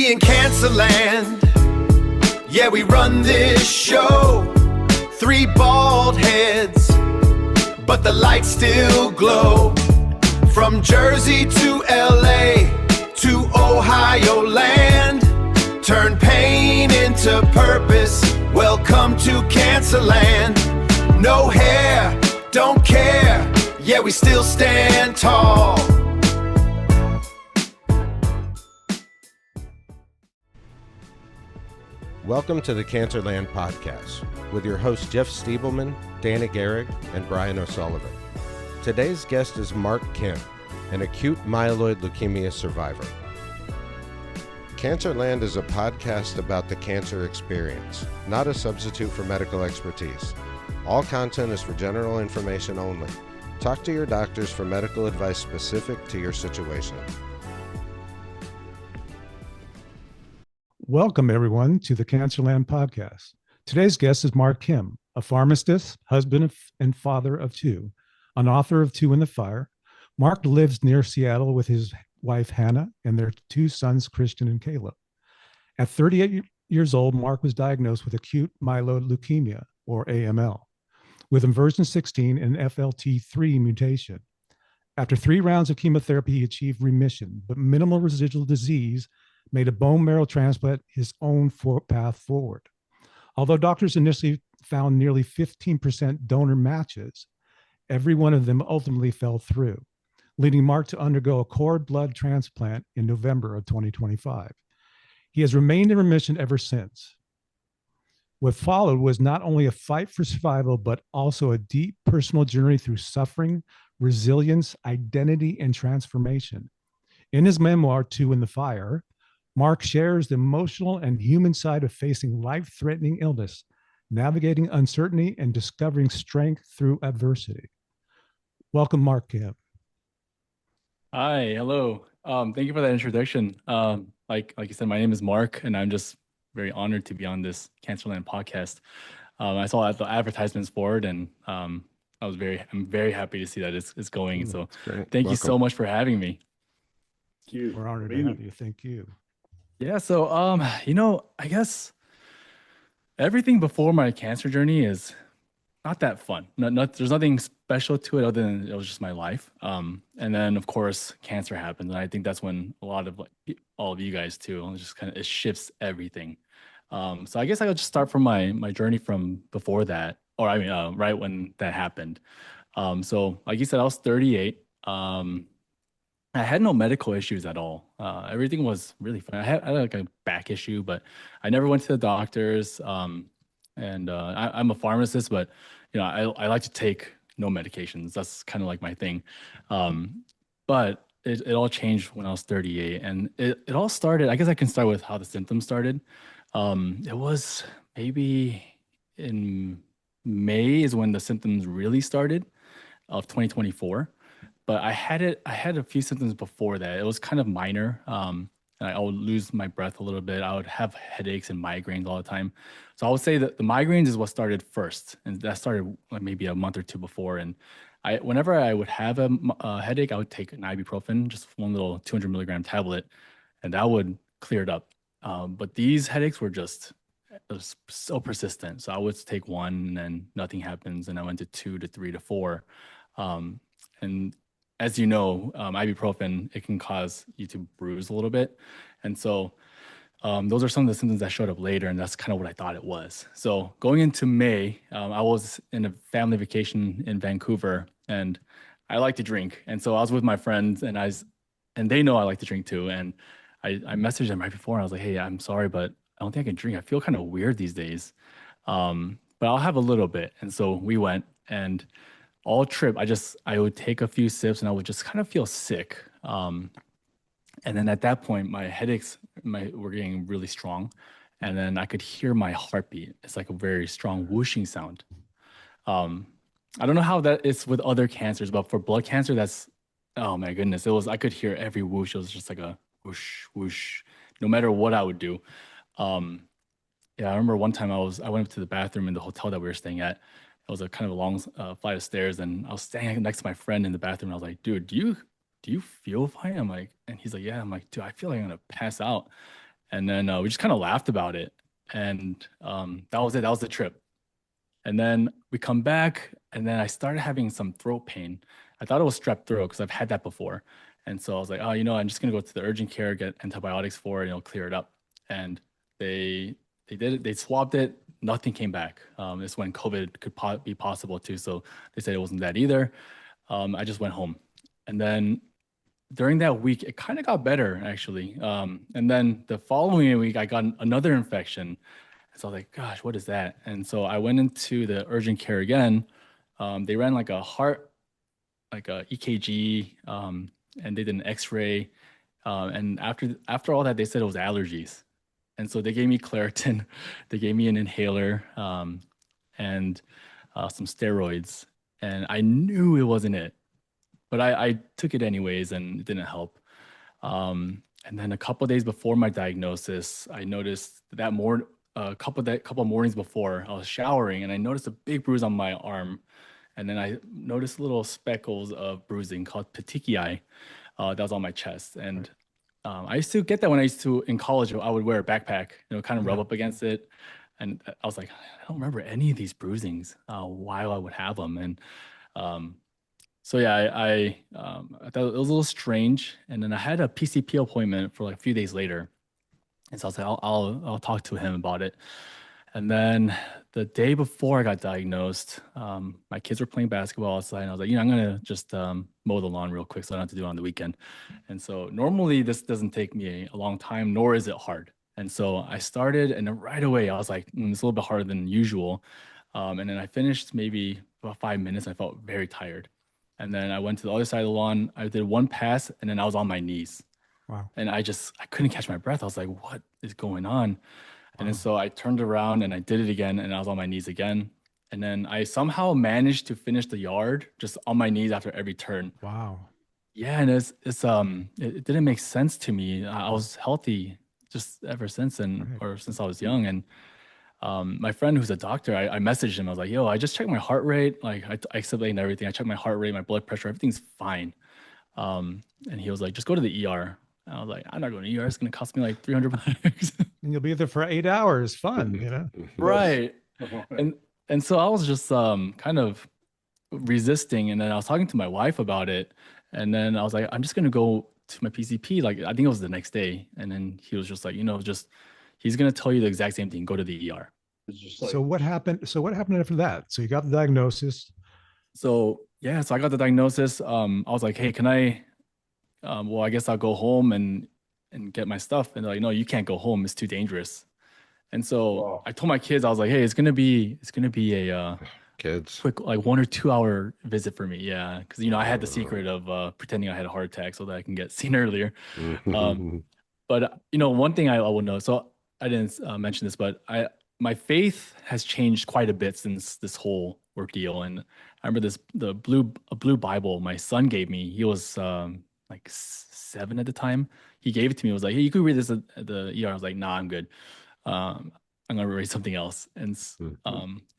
We in CancerLand, yeah, we run this show. 3 bald heads, but the lights still glow. From Jersey to LA to Ohio land, turn pain into purpose. Welcome to CancerLand. No hair, don't care, yeah, we still stand tall. Welcome to the CancerLand Podcast with your hosts Jeff Stiebelman, Dana Gehrig, and Brian O'Sullivan. Today's guest is Mark Kim, an acute myeloid leukemia survivor. CancerLand is a podcast about the cancer experience, not a substitute for medical expertise. All content is for general information only. Talk to your doctors for medical advice specific to your situation. Welcome, everyone, to the CancerLand Podcast. Today's guest is Mark Kim, a pharmacist, husband and father of 2, an author of 2 in the Fire. Mark lives near Seattle with his wife, Hannah, and their 2 sons, Christian and Caleb. At 38 years old, Mark was diagnosed with acute myeloid leukemia, or AML, with inversion 16 and FLT3 mutation. After 3 rounds of chemotherapy, he achieved remission, but minimal residual disease made a bone marrow transplant his own path forward. Although doctors initially found nearly 15% donor matches, every one of them ultimately fell through, leading Mark to undergo a cord blood transplant in November of 2025. He has remained in remission ever since. What followed was not only a fight for survival, but also a deep personal journey through suffering, resilience, identity, and transformation. In his memoir, 2 in the Fire, Mark shares the emotional and human side of facing life-threatening illness, navigating uncertainty, and discovering strength through adversity. Welcome, Mark Kim. Hi, hello. Thank you for that introduction. Like you said, my name is Mark, and I'm just very honored to be on this CancerLand podcast. I saw the advertisements for it, and I'm very happy to see that it's going. So thank you so much for having me. Thank you. We're honored to have you. Thank you. Yeah, so I guess everything before my cancer journey is not that fun. There's nothing special to it other than it was just my life. And then of course cancer happened, and I think that's when a lot of all of you guys too, it shifts everything. So I guess I'll just start from my journey from before that, or right when that happened. So like you said, I was 38. I had no medical issues at all. Everything was really fine. I had like a back issue, but I never went to the doctors. I'm a pharmacist, but I like to take no medications. That's kind of like my thing. But it all changed when I was 38, and it all started. I guess I can start with how the symptoms started. It was maybe in May is when the symptoms really started of 2024. But I had a few symptoms before that. It was kind of minor. I would lose my breath a little bit. I would have headaches and migraines all the time. So I would say that the migraines is what started first, and that started maybe a month or 2 before. And whenever I would have a headache, I would take an ibuprofen, just one little 200 milligram tablet, and that would clear it up. But these headaches were just so persistent. So I would take 1, and then nothing happens, and I went to 2 to 3 to 4, and as you know, ibuprofen, it can cause you to bruise a little bit. And so those are some of the symptoms that showed up later, and that's kind of what I thought it was. So going into May, I was in a family vacation in Vancouver, and I like to drink. And so I was with my friends, and they know I like to drink too. And I messaged them right before, and I was like, hey, I'm sorry, but I don't think I can drink. I feel kind of weird these days, but I'll have a little bit. And so we went, and all trip, I would take a few sips and I would just kind of feel sick. And then at that point, my headaches were getting really strong. And then I could hear my heartbeat. It's like a very strong whooshing sound. I don't know how that is with other cancers, but for blood cancer, oh my goodness. I could hear every whoosh. It was just like a whoosh, whoosh, no matter what I would do. I remember one time I went up to the bathroom in the hotel that we were staying at. It was a kind of a long flight of stairs, and I was standing next to my friend in the bathroom. And I was like, dude, do you feel fine? I'm like, and he's like, yeah. I'm like, dude, I feel like I'm gonna pass out. And then we just kind of laughed about it. And that was it. That was the trip. And then we come back, and then I started having some throat pain. I thought it was strep throat because I've had that before. And so I was like, oh, I'm just gonna go to the urgent care, get antibiotics for it, and it'll clear it up. And they did it. They swabbed it. Nothing came back. It's when COVID could be possible too. So they said it wasn't that either. I just went home, and then during that week, it kind of got better actually. And then the following week, I got another infection. So I was like, gosh, what is that? And so I went into the urgent care again. They ran like a heart, like a EKG, and they did an X-ray. And after all that, they said it was allergies. And so they gave me Claritin, they gave me an inhaler, and some steroids. And I knew it wasn't it, but I took it anyways, and it didn't help. And then a couple of days before my diagnosis, I noticed that a couple of mornings before, I was showering, and I noticed a big bruise on my arm. And then I noticed little speckles of bruising called petechiae that was on my chest. And I used to get that when I used to, in college, I would wear a backpack, kind of rub up against it. And I was like, I don't remember any of these bruisings while I would have them. And so yeah, I thought it was a little strange. And then I had a PCP appointment for like a few days later. And so I was like, I'll talk to him about it. And then the day before I got diagnosed, my kids were playing basketball outside, and I was like, I'm gonna just mow the lawn real quick so I don't have to do it on the weekend. And so normally this doesn't take me a long time, nor is it hard. And so I started, and then right away I was like, it's a little bit harder than usual. And then I finished maybe about 5 minutes. I felt very tired. And then I went to the other side of the lawn. I did one pass, and then I was on my knees. Wow. And I couldn't catch my breath. I was like, what is going on? And then so I turned around and I did it again, and I was on my knees again. And then I somehow managed to finish the yard just on my knees after every turn. Wow. Yeah, and it didn't make sense to me. I was healthy just ever since, or since I was young. And my friend who's a doctor, I messaged him. I was like, yo, I just checked my heart rate. Like I explained everything. I checked my heart rate, my blood pressure, everything's fine. And he was like, just go to the ER. And I was like, I'm not going to the ER. It's going to cost me like $300. And you'll be there for 8 hours. Fun, Right. And so I was just kind of resisting. And then I was talking to my wife about it. And then I was like, I'm just going to go to my PCP. Like, I think it was the next day. And then he was just like, he's going to tell you the exact same thing. Go to the ER. So what happened? After that? So you got the diagnosis. So yeah, so I got the diagnosis. I was like, hey, can I, well, I guess I'll go home and get my stuff. And they're like, no, you can't go home. It's too dangerous. And so I told my kids, I was like, hey, it's gonna be a kids quick, like 1 or 2 hour visit for me. Yeah, because I had the secret of pretending I had a heart attack so that I can get seen earlier. But one thing I would know. So I didn't mention this, but my faith has changed quite a bit since this whole ordeal. And I remember a blue Bible my son gave me. He was like 7 at the time. He gave it to me. He was like, hey, you could read this at the ER. I was like, nah, I'm good. I'm gonna read something else. And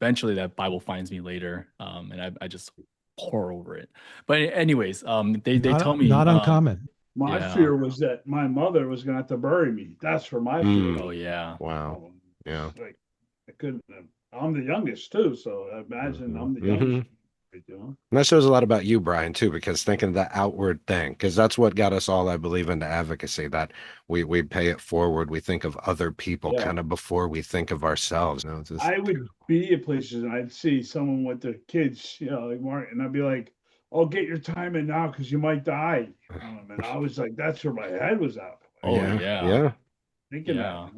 eventually that Bible finds me later, and I just pour over it. But anyways, they tell me not uncommon. My fear was that my mother was gonna have to bury me. That's where my fear was. Oh yeah. Wow. Yeah. Like I couldn't. I'm the youngest too, so I imagine I'm the youngest. And that shows a lot about you, Brian, too, because thinking of that outward thing, because that's what got us all, I believe, into advocacy, that we pay it forward. We think of other people kind of before we think of ourselves. I would be at places and I'd see someone with their kids, like Martin, and I'd be like, oh, get your time in now because you might die. And I was like, that's where my head was at. Oh, yeah. Thinking that,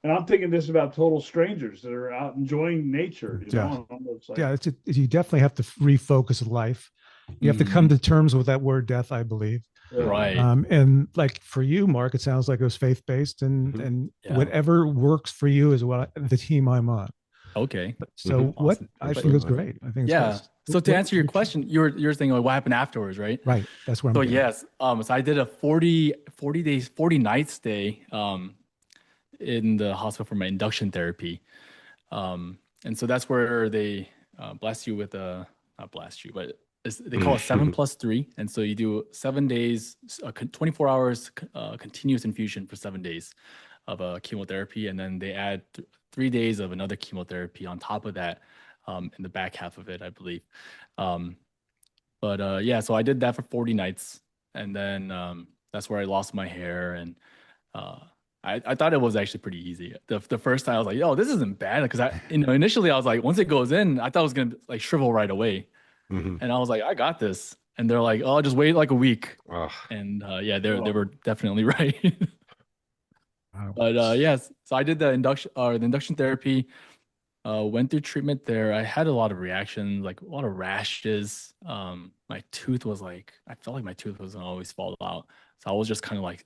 and I'm thinking this about total strangers that are out enjoying nature. You definitely have to refocus life. You have to come to terms with that word death, I believe. Right. And like for you, Mark, it sounds like it was faith-based, and whatever works for you is what the team I'm on. Okay. So what I think is great. I think So to answer your question, you're saying like what happened afterwards, right? Right. That's where I'm going. Yes. So I did a 40 night stay in the hospital for my induction therapy. And so that's where they blast you with not blast you, but they call it 7+3. And so you do 7 days, 24 hours continuous infusion for 7 days. of chemotherapy, and then they add 3 days of another chemotherapy on top of that in the back half of it, I believe. Yeah, so I did that for 40 nights, and then that's where I lost my hair, and I thought it was actually pretty easy. The first time I was like, yo, this isn't bad, because initially I was like, once it goes in, I thought it was gonna like shrivel right away, and I was like, I got this, and they're like, oh, just wait like a week, and yeah, they were definitely right. But yes, so I did the induction therapy. Went through treatment there. I had a lot of reactions, like a lot of rashes. My tooth was like, I felt like my tooth was gonna always fall out. So I was just kind of like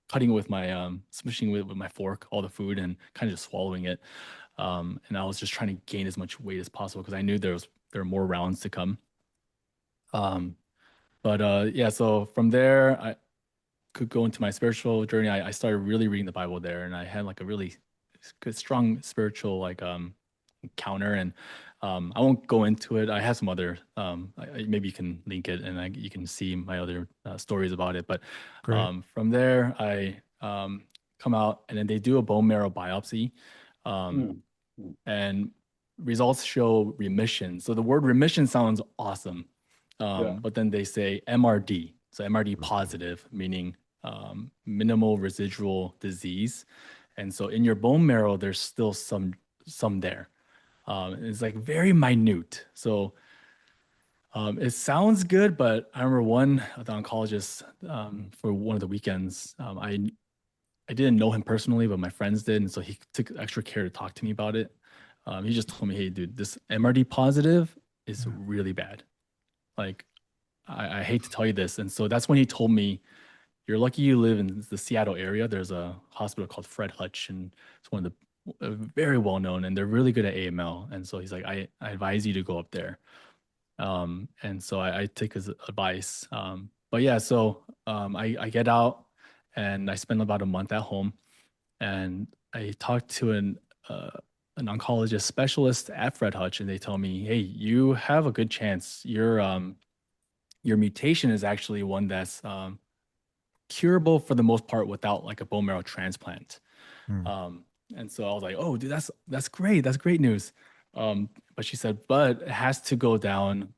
cutting with my smishing with my fork all the food and kind of just swallowing it. And I was just trying to gain as much weight as possible because I knew there were more rounds to come. Yeah, so from there I could go into my spiritual journey. I started really reading the Bible there, and I had like a really good, strong spiritual like encounter. And I won't go into it. I have some other maybe you can link it, and you can see my other stories about it. But from there, I come out, and then they do a bone marrow biopsy, and results show remission. So the word remission sounds awesome, but then they say MRD. So MRD positive, meaning minimal residual disease. And so in your bone marrow, there's still some there. It's like very minute. So it sounds good, but I remember one of the oncologists for one of the weekends, I didn't know him personally, but my friends did. And so he took extra care to talk to me about it. He just told me, hey, dude, this MRD positive is really bad. Like, I hate to tell you this. And so that's when he told me, you're lucky you live in the Seattle area. There's a hospital called Fred Hutch, and it's one of the very well known, and they're really good at AML. And so he's like, I advise you to go up there. And so I take his advice. But yeah, so I get out, and I spend about a month at home, and I talked to an oncologist specialist at Fred Hutch, and they tell me, hey, you have a good chance. Your mutation is actually one that's curable for the most part without like a bone marrow transplant. And so I was like, oh, dude, that's great. That's great news. But she said, but it has to go down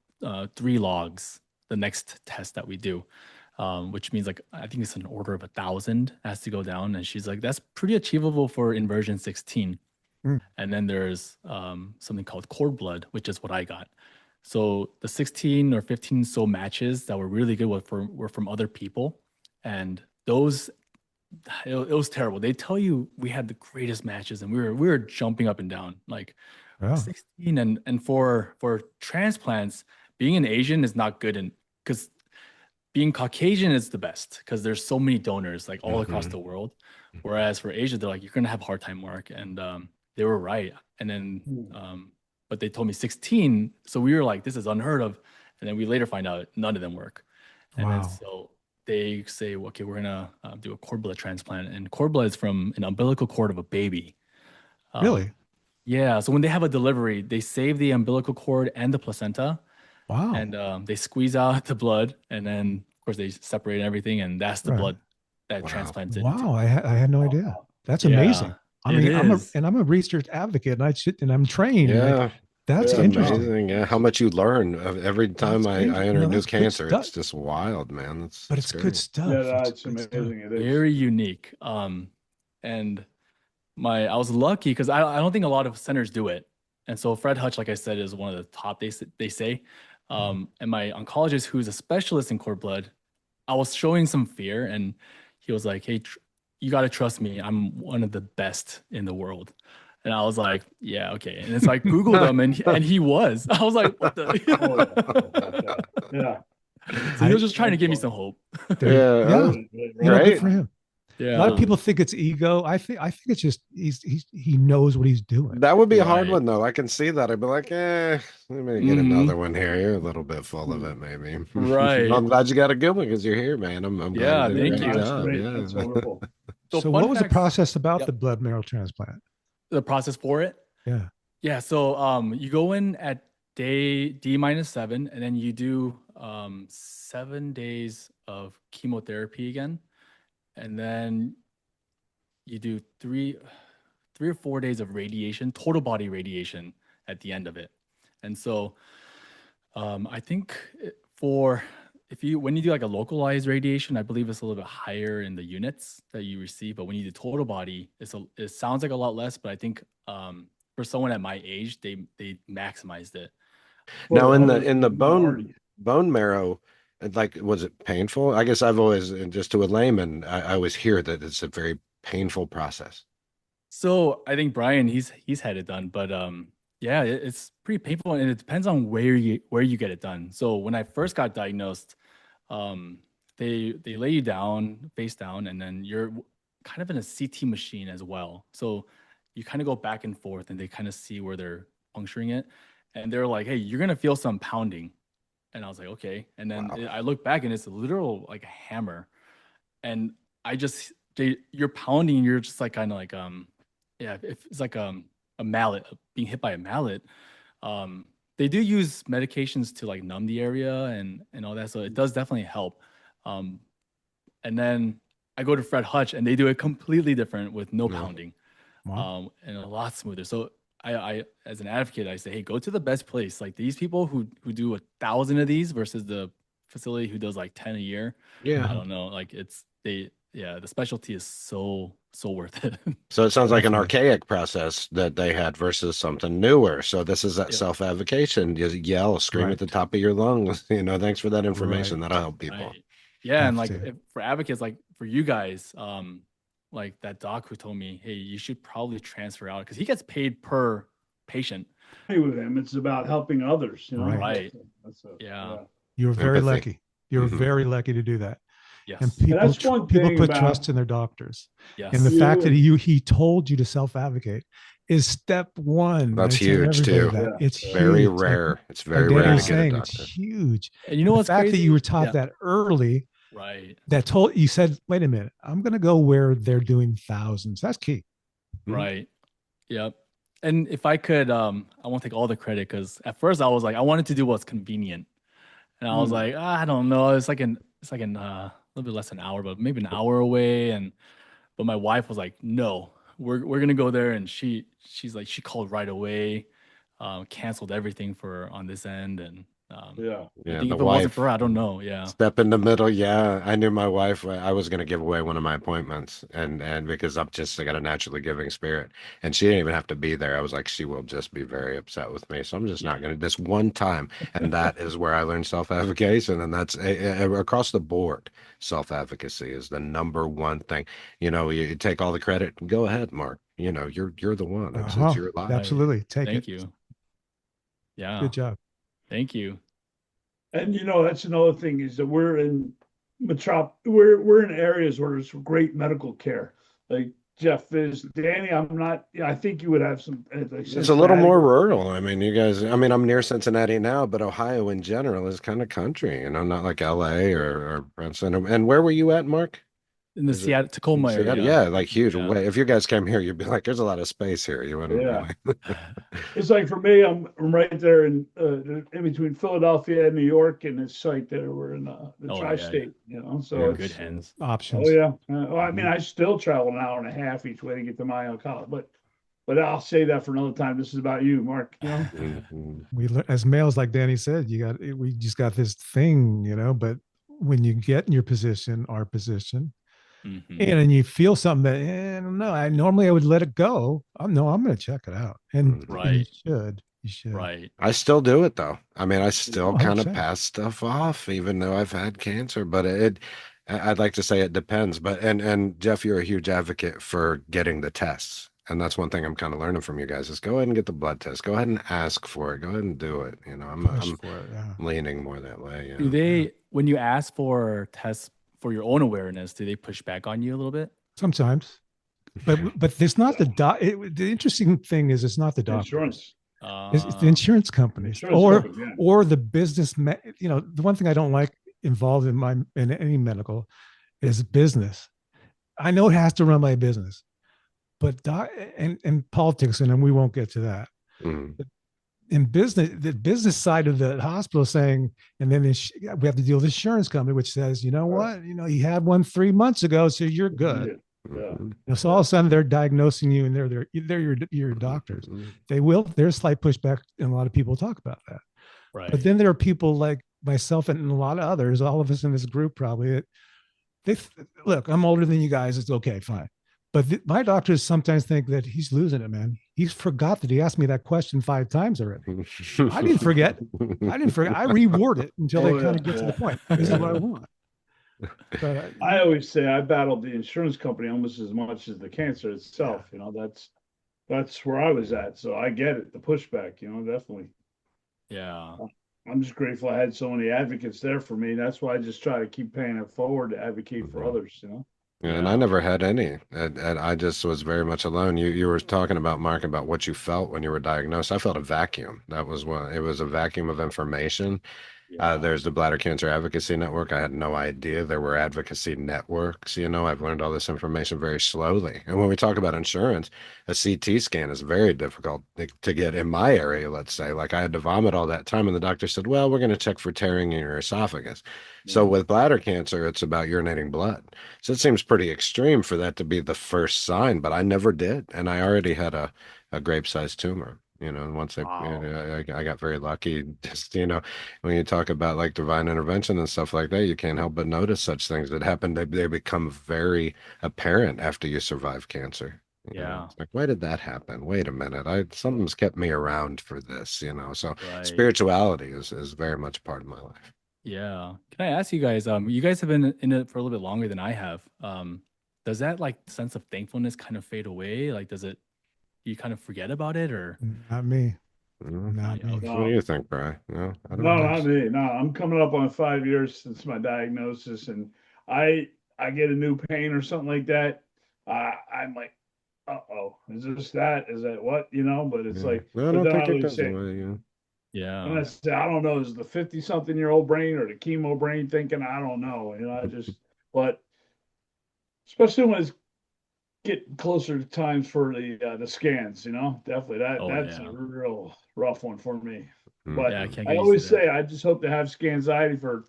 3 logs, the next test that we do, which means like, I think it's an order of 1,000 has to go down. And she's like, that's pretty achievable for inversion 16. And then there's something called cord blood, which is what I got. So the 16 or 15 so matches that were really good were from other people. And those, it was terrible. They tell you we had the greatest matches, and we were jumping up and down like 16. And for transplants, being an Asian is not good, and because being Caucasian is the best because there's so many donors like all across the world. Whereas for Asia, they're like, you're gonna have a hard time, Mark, and they were right. And then but they told me 16, so we were like, this is unheard of. And then we later find out none of them work. And then so they say, okay, we're gonna do a cord blood transplant, and cord blood is from an umbilical cord of a baby. Really? Yeah. So when they have a delivery, they save the umbilical cord and the placenta. Wow. And they squeeze out the blood, and then of course they separate everything, and that's the blood that transplants it. Wow, I had no idea. That's amazing. I mean, I'm a research advocate, and I'm trained. Yeah. Like, that's interesting. Amazing. Yeah, how much you learn every time I introduce cancer. It's just wild, man. It's good stuff. Yeah, that's amazing. It is very unique. And I was lucky because I don't think a lot of centers do it. And so Fred Hutch, like I said, is one of the top, they say. And my oncologist, who's a specialist in cord blood, I was showing some fear, and he was like, hey, you got to trust me. I'm one of the best in the world. And I was like, yeah, okay. And it's like, Googled him, and he was. I was like, what the? Yeah. So he was just trying to give me some hope. Yeah. Good for him. Yeah. A lot of people think it's ego. I think it's just he knows what he's doing. That would be a hard one, though. I can see that. I'd be like, let me get another one here. You're a little bit full of it, maybe. Right. I'm glad you got a good one because you're here, man. I'm glad you did a great job. Yeah. That's wonderful. So what was the process about the blood marrow transplant? The process for it? Yeah. So you go in at day D-7, and then you do 7 days of chemotherapy again. And then you do three or 4 days of radiation, total body radiation at the end of it. And so I think when you do like a localized radiation, I believe it's a little bit higher in the units that you receive. But when you do total body, it sounds like a lot less. But I think for someone at my age, they maximized it. Now in the bone marrow, like, was it painful? I guess I've always, just to a layman, I always hear that it's a very painful process. So I think Brian, he's had it done, but yeah, it's pretty painful, and it depends on where you get it done. So when I first got diagnosed, they lay you down, face down, and then you're kind of in a CT machine as well. So you kind of go back and forth, and they kind of see where they're puncturing it, and they're like, "Hey, you're gonna feel some pounding," and I was like, "Okay." And then I look back, and it's a literal like a hammer, and you're pounding, and you're just like kind of like yeah, if it's like a mallet, being hit by a mallet. They do use medications to like numb the area and all that, so it does definitely help. And then I go to Fred Hutch, and they do it completely different with no pounding. Wow. And a lot smoother. So I as an advocate, I say, hey, go to the best place. Like these people who do 1,000 of these versus the facility who does like 10 a year. Yeah. I don't know. Like the specialty is so worth it. So it sounds like an archaic process that they had versus something newer. So this is that self-avocation. You yell, scream at the top of your lungs. Thanks for that information. That'll help people. Right. Yeah, and like for advocates, like for you guys, like that doc who told me, hey, you should probably transfer out because he gets paid per patient. Hey, with him, it's about helping others. Right. Yeah. You're very lucky. You're very lucky to do that. Yes. And people put trust in their doctors. Yes. And the fact that he told you to self-advocate is step one. That's huge too. It's very huge. rare. It's very rare to get a doctor. It's huge. And you know what's the fact crazy? that you were taught that early. Right. That you said, wait a minute, I'm going to go where they're doing thousands. That's key. Right. Yep. And if I could, I won't take all the credit because at first I was like, I wanted to do what's convenient. And I was like, I don't know. It's like a little bit less than an hour, but maybe an hour away. But my wife was like, no, we're gonna go there. And she's like, she called right away, canceled everything on this end. And I think if it wasn't for her, I don't know. Yeah. Step in the middle. Yeah. I knew my wife, I was going to give away one of my appointments and because I got a naturally giving spirit and she didn't even have to be there. I was like, she will just be very upset with me. So I'm just not going to this one time. And that is where I learned self-advocation. And that's across the board. Self-advocacy is the number one thing. You take all the credit. Go ahead, Mark. You're the one. It's your life. Absolutely. Thank you. Yeah. Good job. Thank you. And that's another thing is that we're in areas where there's great medical care. Like Jeff is, Danny, I think you would have some. It's a little more rural. I mean, you guys, I'm near Cincinnati now, but Ohio in general is kind of country, not like LA or Princeton. And where were you at, Mark? In the Seattle, Tacoma area. Yeah, like huge. Yeah. If you guys came here, you'd be like, there's a lot of space here. You wouldn't. It's like for me, I'm right there in between Philadelphia and New York, and it's like there we're in the tri-state. So it's good hands. Options. Oh yeah. Well, I mean, I still travel an hour and a half each way to get to my own college, but I'll say that for another time. This is about you, Mark. We as males, like Danny said, we just got this thing, But when you get in our position. And then you feel something that I don't know. I would let it go. I'm going to check it out. And you should. Right. I still do it though. I mean, I still kind of pass stuff off, even though I've had cancer. But I'd like to say it depends. But and Jeff, you're a huge advocate for getting the tests, and that's one thing I'm kind of learning from you guys is go ahead and get the blood test. Go ahead and ask for it. Go ahead and do it. I'm leaning more that way. Do they when you ask for tests? For your own awareness, do they push back on you a little bit? Sometimes, but there's not the the interesting thing is it's not the doctor. Insurance. It's the insurance companies or the business. The one thing I don't like involved in any medical is business. I know it has to run my business, but and politics, and we won't get to that. But in business, the business side of the hospital is saying, and then we have to deal with the insurance company, which says, you know what, you had one 3 months ago, so you're good. Yeah. So all of a sudden they're diagnosing you, and they're your doctors. There's slight pushback, and a lot of people talk about that. Right. But then there are people like myself and a lot of others, all of us in this group probably. Look, I'm older than you guys. It's okay, fine. But my doctors sometimes think that he's losing it, man. He's forgot that he asked me that question 5 times already. I didn't forget. I reword it until they kind of get to the point. This is what I want. But I always say I battled the insurance company almost as much as the cancer itself. You know, that's where I was at. So I get it, the pushback, you know, definitely. Yeah. I'm just grateful I had so many advocates there for me. That's why I just try to keep paying it forward to advocate for others, you know. Yeah, and I never had any, and I just was very much alone. You were talking about, Mark, about what you felt when you were diagnosed. I felt a vacuum. That was it was a vacuum of information. There's the Bladder Cancer Advocacy Network. I had no idea there were advocacy networks. You know, I've learned all this information very slowly. And when we talk about insurance, a CT scan is very difficult to get in my area, let's say. Like I had to vomit all that time, and the doctor said, well, we're going to check for tearing in your esophagus. So with bladder cancer, it's about urinating blood. So it seems pretty extreme for that to be the first sign, but I never did. And I already had a grape-sized tumor. You know, and once I got very lucky. Just, you know, when you talk about like divine intervention and stuff like that, you can't help but notice such things that happen. They become very apparent after you survive cancer. You know? It's like, why did that happen? Wait a minute. Something's kept me around for this, you know. So spirituality is very much part of my life. Yeah. Can I ask you guys, you guys have been in it for a little bit longer than I have. Does that like sense of thankfulness kind of fade away? Like, you kind of forget about it, or not me? Not me. What do you think, Brian? No, I don't No, know. not me. No, I'm coming up on 5 years since my diagnosis, and I get a new pain or something like that. I'm like, is this that? Is that what? You know, but it's like, I don't think it goes away. Yeah. And I say, I don't know, is the 50-something-year-old brain or the chemo brain thinking? I don't know. You know, but especially when it's get closer to times for the scans, you know, definitely that's a real rough one for me. But I always say I just hope to have anxiety for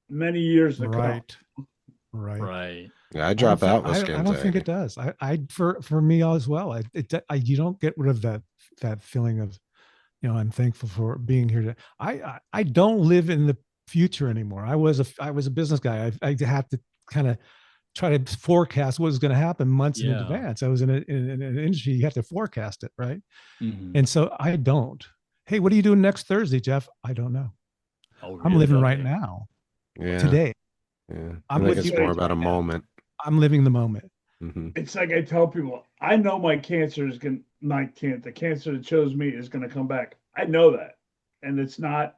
many years to come. Right. Yeah, I drop out with I don't think it does. For me as well. You don't get rid of that feeling of, you know, I'm thankful for being here today. I don't live in the future anymore. I was a business guy. I had to kind of try to forecast what was going to happen months in advance. I was in an industry, you have to forecast it, right? And so I don't. Hey, what are you doing next Thursday, Jeff? I don't know. Oh, really? I'm living right now, today. Yeah, I think it's more about a moment. I'm living the moment. It's like I tell people, I know my cancer is going to, the cancer that chose me is going to come back. I know that. And it's not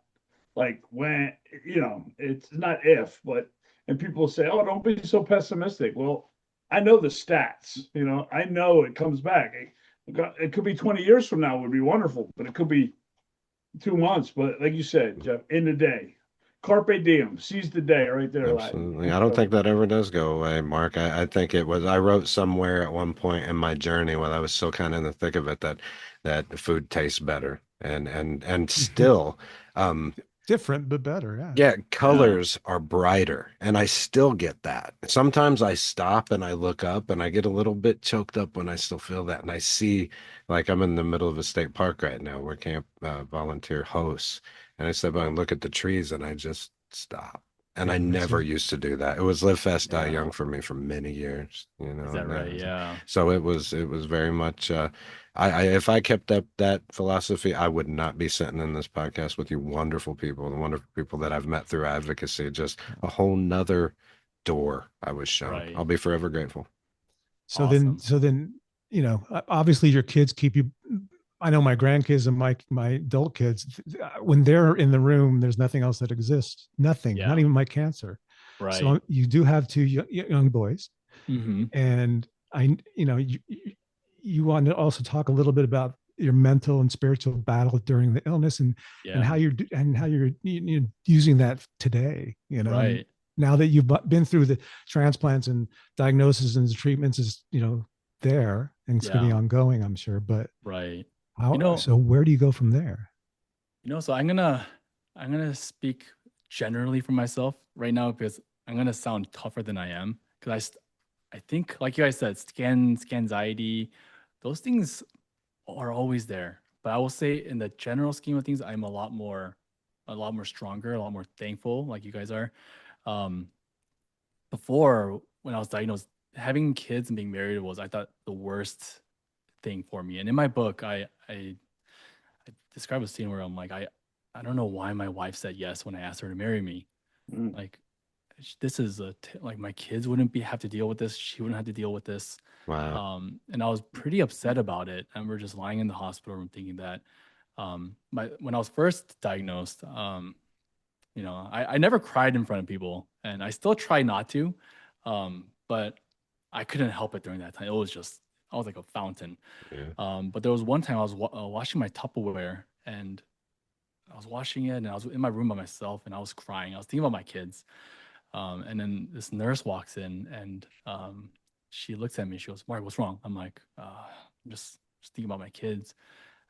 like when, you know, it's not if, but, and people say, oh, don't be so pessimistic. Well, I know the stats, you know, I know it comes back. It could be 20 years from now would be wonderful, but it could be 2 months. But like you said, Jeff, in the day, carpe diem, seize the day right there. Absolutely. I don't think that ever does go away, Mark. I think it was, I wrote somewhere at one point in my journey while I was still kind of in the thick of it that food tastes better and still, different but better. Yeah, colors are brighter, and I still get that. Sometimes I stop and I look up and I get a little bit choked up when I still feel that, and I see, like, I'm in the middle of a state park right now where camp volunteer hosts, and I step out and look at the trees and I just stop. And I never used to do that. It was live fast, die young for me for many years. You know, is that right? Yeah. So it was very much. If I kept up that philosophy, I would not be sitting in this podcast with you wonderful people, the wonderful people that I've met through advocacy. Just a whole nother door I was shown. Right. I'll be forever grateful. So then, you know, obviously your kids keep you. I know my grandkids and my adult kids, when they're in the room, there's nothing else that exists. Nothing, not even my cancer. Right. So you do have 2 young boys, and you want to also talk a little bit about your mental and spiritual battle during the illness and how you're using that today. You know, right. Now that you've been through the transplants and diagnoses and the treatments, is there, and it's going to be ongoing, I'm sure. But right. So where do you go from there? So I'm gonna speak generally for myself right now because I'm gonna sound tougher than I am, because I think, like you guys said, scanxiety, those things are always there. But I will say, in the general scheme of things, I'm a lot more stronger, a lot more thankful, like you guys are. Um, Before, when I was diagnosed, having kids and being married was, I thought, the worst thing for me. And in my book, I describe a scene where I'm like, I don't know why my wife said yes when I asked her to marry me. Mm. Like, this is like, my kids wouldn't have to deal with this. She wouldn't have to deal with this. Wow. And I was pretty upset about it. And we're just lying in the hospital room thinking that, when I was first diagnosed, I never cried in front of people, and I still try not to, but I couldn't help it during that time. I was like a fountain. Yeah. But there was one time I was washing my Tupperware, and I was washing it, and I was in my room by myself, and I was crying. I was thinking about my kids. And then this nurse walks in, and she looks at me. She goes, "Mark, what's wrong?" I'm like, I'm just thinking about my kids.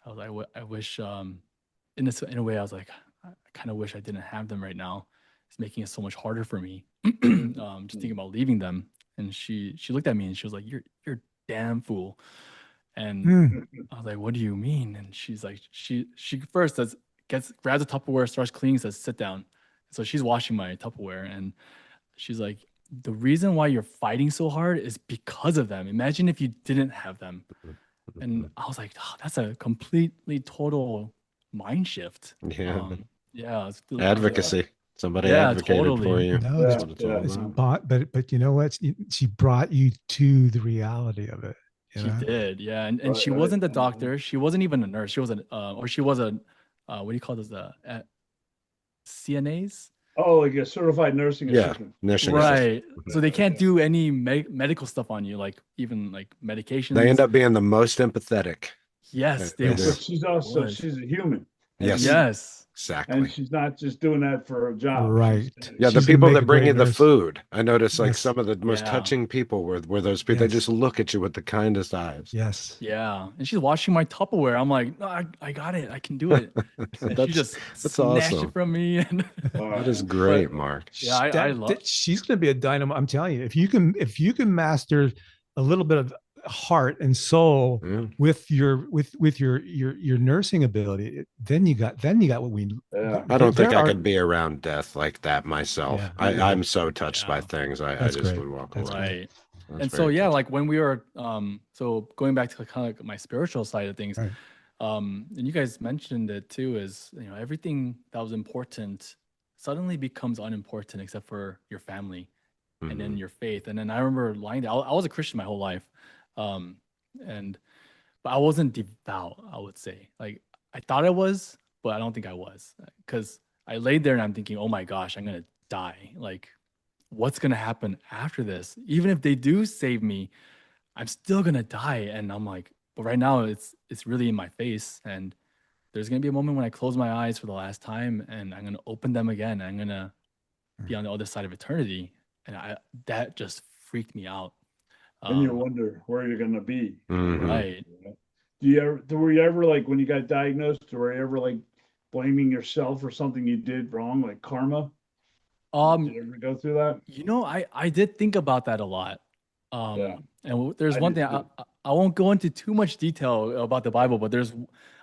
I wish, in a way, I was like, I kind of wish I didn't have them right now. It's making it so much harder for me. Just thinking about leaving them. And she looked at me and she was like, "You're a damn fool." And Mm. I was like, "What do you mean?" And she's like, she first grabs a Tupperware, starts cleaning, says, "Sit down." So she's washing my Tupperware, and she's like, "The reason why you're fighting so hard is because of them. Imagine if you didn't have them." And I was like, "Oh, that's a completely total mind shift." Yeah. Yeah, Advocacy. Somebody Yeah, advocated for totally. you. No, That's Yeah, what it's yeah. all it's about. but you know what? She brought you to the reality of it. You She know? did, yeah, and Right, she right. wasn't a doctor. She wasn't even a nurse. She was or she was a, what do you call those? CNAs, Oh, like a certified nursing Yeah. assistant. Nursing assistant. right? So they can't do any medical stuff on you, like even like They end medications. up being the most empathetic. Yes, They they do. But she's also was. she's a human. Yes. Yes, And Exactly. she's not just doing that for her job. Right. Yeah, the She's gonna people make that a bring great you the nurse. food. I notice like Yes. some of the most Yeah. touching people were those people. They Yes. just look at you with the kindest eyes. Yes. yeah. And she's washing my Tupperware. I'm like, "No, I got it. I can do it." And she just That's snatched awesome. it from me. And That is great, Mark. yeah, I love. She's going to be a dynamo. I'm telling you, if you can master a little bit of heart and soul Yeah. with your nursing ability, then you got what we. Yeah. I don't think there I are- could be around death like that myself. Yeah. I'm so touched by Yeah. things. I That's just great. would walk That's away. great. Right. That's And so, very yeah, touching. like when we were, so going back to kind of like my spiritual side of things, Right. and you guys mentioned it too, is, everything that was important suddenly becomes unimportant except for your family and then Mhm. your faith. And then I remember lying there. I was a Christian my whole life. And but I wasn't devout, I would say. Like, I thought I was, but I don't think I was, because I laid there and I'm thinking, "Oh my gosh, I'm gonna die. Like, what's gonna happen after this? Even if they do save me, I'm still gonna die." And I'm like, but right now it's really in my face, and there's gonna be a moment when I close my eyes for the last time, and I'm gonna open them again. I'm gonna be on the other side of eternity, and that just freaked me out. Then you wonder where you're gonna be. Mhm. Right. Were you ever like when you got diagnosed, were you ever like blaming yourself for something you did wrong, like karma? Did you ever go through that? I did think about that a lot. Yeah. And there's I one did thing, too. I won't go into too much detail about the Bible, but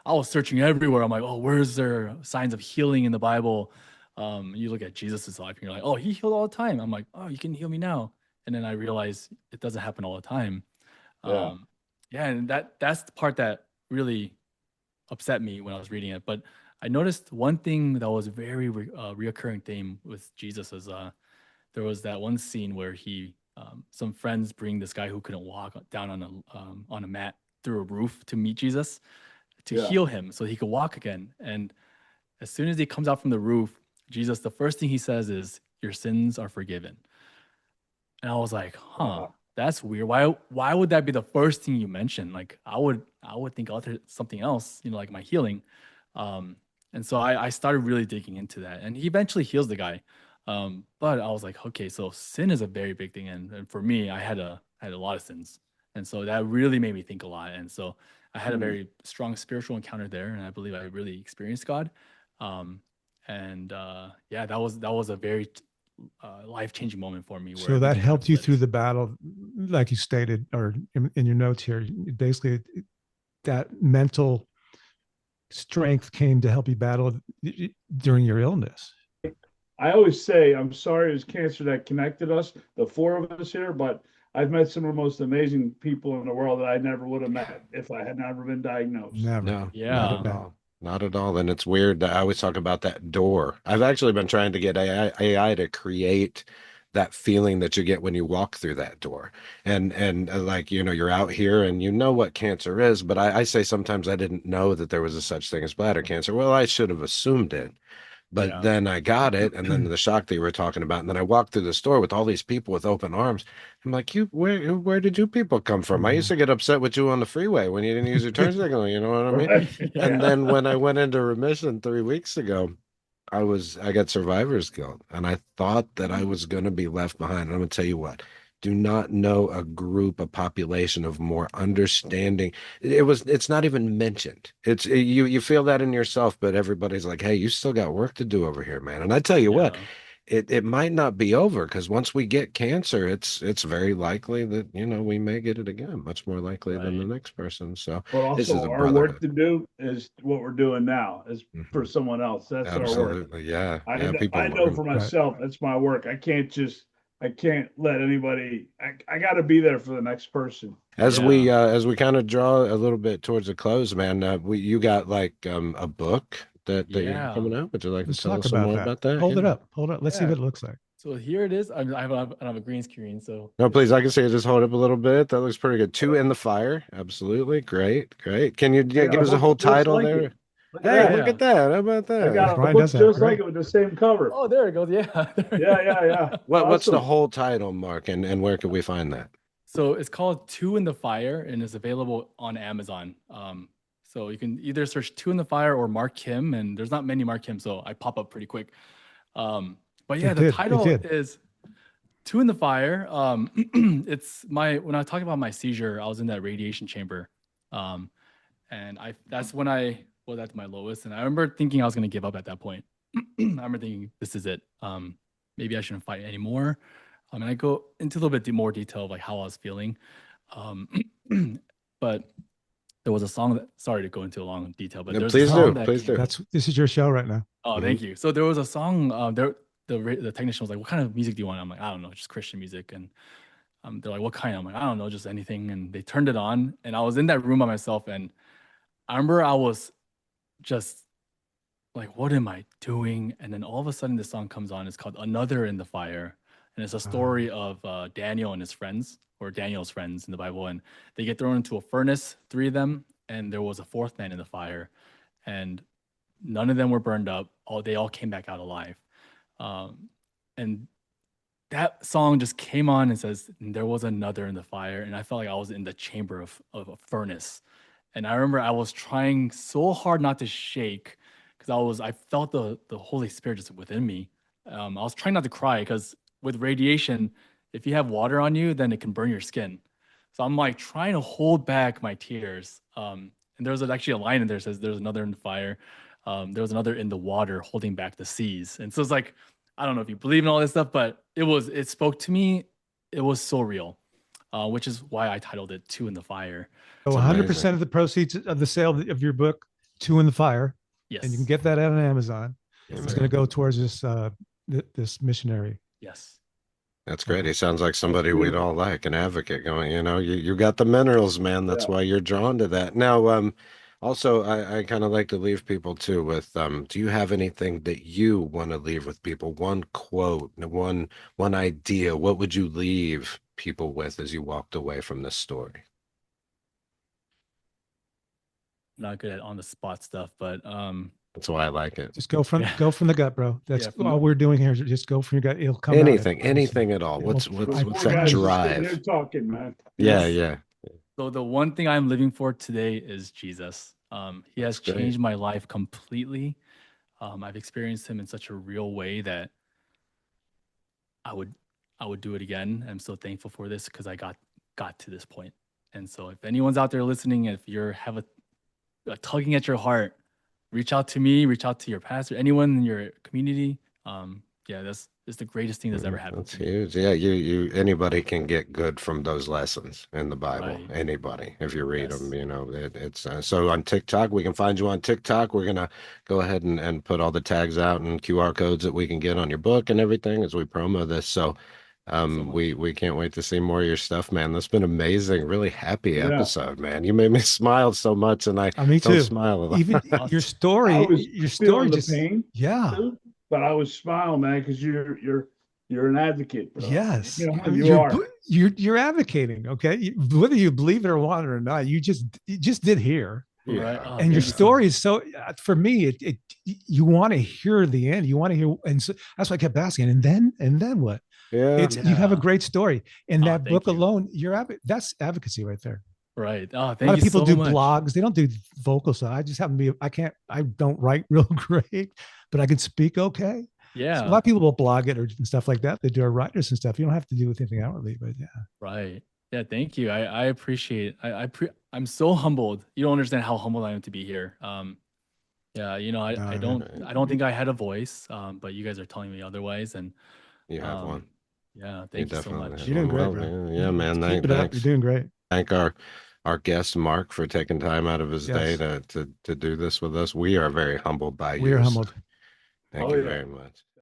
I was searching everywhere. I'm like, "Oh, where's there signs of healing in the Bible?" You look at Jesus's life and you're like, "Oh, he healed all the time." I'm like, "Oh, you can heal me now." And then I realize it doesn't happen all the time. Yeah. Yeah, and that's the part that really upset me when I was reading it. But I noticed one thing that was very reoccurring theme with Jesus is, there was that one scene where some friends bring this guy who couldn't walk down on a mat through a roof to meet Jesus to Yeah. heal him so he could walk again. And as soon as he comes out from the roof, Jesus, the first thing he says is, "Your sins are forgiven." And I was like, "Huh, that's weird. Why would that be the first thing you mention?" Like, I would think something else, like my healing. And so I started really digging into that, and he eventually heals the guy. But I was like, okay, so sin is a very big thing, and for me, I had a lot of sins, and so that really made me think a lot. And so I had a very strong spiritual encounter there, and I believe I really experienced God. And yeah, that was a very life-changing moment for me. Where So that everything kind helped of you through flipped. the battle, like you stated, or in your notes here. Basically, that mental strength came to help you battle during your illness. I always say I'm sorry it was cancer that connected us, the four of us here, but I've met some of the most amazing people in the world that I never would have met if I had never been diagnosed. Never. No, not Yeah. at all. Not at all. And it's weird that I always talk about that door. I've actually been trying to get AI to create that feeling that you get when you walk through that door. And like, you're out here and you know what cancer is, but I say sometimes I didn't know that there was a such thing as bladder cancer. Well, I should have assumed it. But Yeah. then I got it, and then the shock that you were talking about, and then I walked through the store with all these people with open arms. I'm like, where did you people come from? I used to get upset with you on the freeway when you didn't use your turn signal, you know what I mean? Right? And Yeah. then when I went into remission 3 weeks ago, I got survivor's guilt, and I thought that I was going to be left behind. And I'm going to tell you what, do not know a group, a population of more understanding. It's not even mentioned. You feel that in yourself, but everybody's like, hey, you still got work to do over here, man. And I tell you what, Yeah. it might not be over, because once we get cancer, it's very likely that, we may get it again, much more likely than the Right. next person. So But this is also a our work brotherhood. to do is what we're doing now is for Mhm. someone else. That's our work. Absolutely. Yeah. I Yeah. know, People I know learn. for Right. myself, that's my work. I can't let anybody, I got to be there for the next person. Yeah. As we kind of draw a little bit towards a close, man, you got like a book that you have Yeah. coming out. Would you like to Let's tell talk us some about more that. about that? Hold it Yeah. up. Hold it up. Let's see Yeah. what it looks like. So here it is. I have a green screen. So No, please, I can see it. Just hold up a little bit. That looks pretty good. Two in the Fire. Absolutely. Great. Great. Can you I got give a us a book whole just title like it. there? Look at Hey, that. look yeah. at that. How about I that? got a Brian book does that, just like right? it with the same cover. Oh, there it goes. Yeah. There we Yeah, go. yeah, yeah. What's the Awesome. whole title, Mark, and where can we find that? So it's called Two in the Fire and it's available on Amazon. So you can either search Two in the Fire or Mark Kim, and there's not many Mark Kim, so I pop up pretty quick. But yeah, It the did. It title did. is Two in the Fire. It's when I talk about my seizure, I was in that radiation chamber. Um, and that's when I was at my lowest. And I remember thinking I was gonna give up at that point. I remember thinking, this is it. Maybe I shouldn't fight anymore. And I go into a little bit more detail of like how I was feeling. Um, but there was a song that, sorry to go into a long detail, but No, there's a please song do. that Please came. do. This is your show right now. Oh, thank you. So there was a song. The technician was like, "What kind of music do you want?" I'm like, "I don't know, just Christian music." And they're like, "What kind?" I'm like, "I don't know, just anything." And they turned it on, and I was in that room by myself, and I remember I was just like, "What am I doing?" And then all of a sudden, this song comes on. It's called "Another in the Fire," and it's a story of Daniel and his friends, or Daniel's friends in the Bible, and they get thrown into a furnace, three of them, and there was a fourth man in the fire, and none of them were burned up. They all came back out alive. And that song just came on and says, there was another in the fire. And I felt like I was in the chamber of a furnace. And I remember I was trying so hard not to shake because I felt the Holy Spirit just within me. I was trying not to cry because with radiation, if you have water on you, then it can burn your skin. So I'm like trying to hold back my tears. And there's actually a line in there that says, there's another in the fire. There was another in the water holding back the seas. And so it's like, I don't know if you believe in all this stuff, but it spoke to me. It was so real, which is why I titled it Two in the Fire. So It's 100% amazing. of the proceeds of the sale of your book, Two in the Fire, Yes. and you can get that out on Amazon. Yes, It's sir. going to go towards this missionary. Yes. That's great. He sounds like somebody we'd all like, an advocate going, you got the minerals, man. That's Yeah. why you're drawn to that. Now, also, I kind of like to leave people too with, do you have anything that you want to leave with people? One quote, one idea. What would you leave people with as you walked away from this story? Not good at on the spot stuff, but That's why I like it. Just go from Yeah. the gut, bro. That's Yeah, all we're doing here. Is just go from your gut. It'll come out. Anything at all. What's Four that guys just sitting here drive? talking, man. Yeah, Yes. yeah. So the one thing I'm living for today is Jesus. He has That's great. changed my life completely. I've experienced him in such a real way that I would do it again. I'm so thankful for this because I got to this point. And so if anyone's out there listening, if you have a tugging at your heart, reach out to me, reach out to your pastor, anyone in your community. yeah, this is the greatest thing that's ever happened That's to me. huge. Yeah, you anybody can get good from those lessons in the Bible. Right. Anybody, if you read Yes. them, it's so on TikTok. We can find you on TikTok. We're gonna go ahead and put all the tags out and QR codes that we can get on your book and everything as we promo this. So, So much. we can't wait to see more of your stuff, man. That's been amazing. Really happy Yeah. episode, man. You made me smile so much, and I Me don't too. smile a lot. Even Awesome. your story, I was your feeling story the just pain, yeah. too, but I was smiling, man, because you're an advocate for us. Yes, You know, I mean, you are. You're advocating, okay? Whether you believe it or want it or not, you just did here, Yeah. Right. Oh, and thank your you so story is so. For me, it you want to hear the end. You want to hear, and so that's why I kept asking. And then what? Yeah. It's you have a Yeah. great story, and Oh, that thank book you. alone, that's advocacy right there. Right. Oh, A lot thank of you people so do much. blogs. They don't do vocal stuff. I just happen to be. I don't write real great, but I can speak okay. Yeah. So a lot of people will blog it or and stuff like that. They do our writers and stuff. You don't have to do anything outwardly, but yeah. Right. Yeah. Thank you. I appreciate. I'm so humbled. You don't understand how humbled I am to be here. Yeah. You know, I don't think I had a voice. But you guys are telling me otherwise, and You have one. yeah. Thank you so definitely much. have You're doing one. great, Well, bro. yeah, man. Keep it up. Thanks. You're doing great. Thank our guest Mark for taking time out of his day Yes. to do this with us. We are very humbled by you. We are humbled. Thank Oh, you yeah. very much.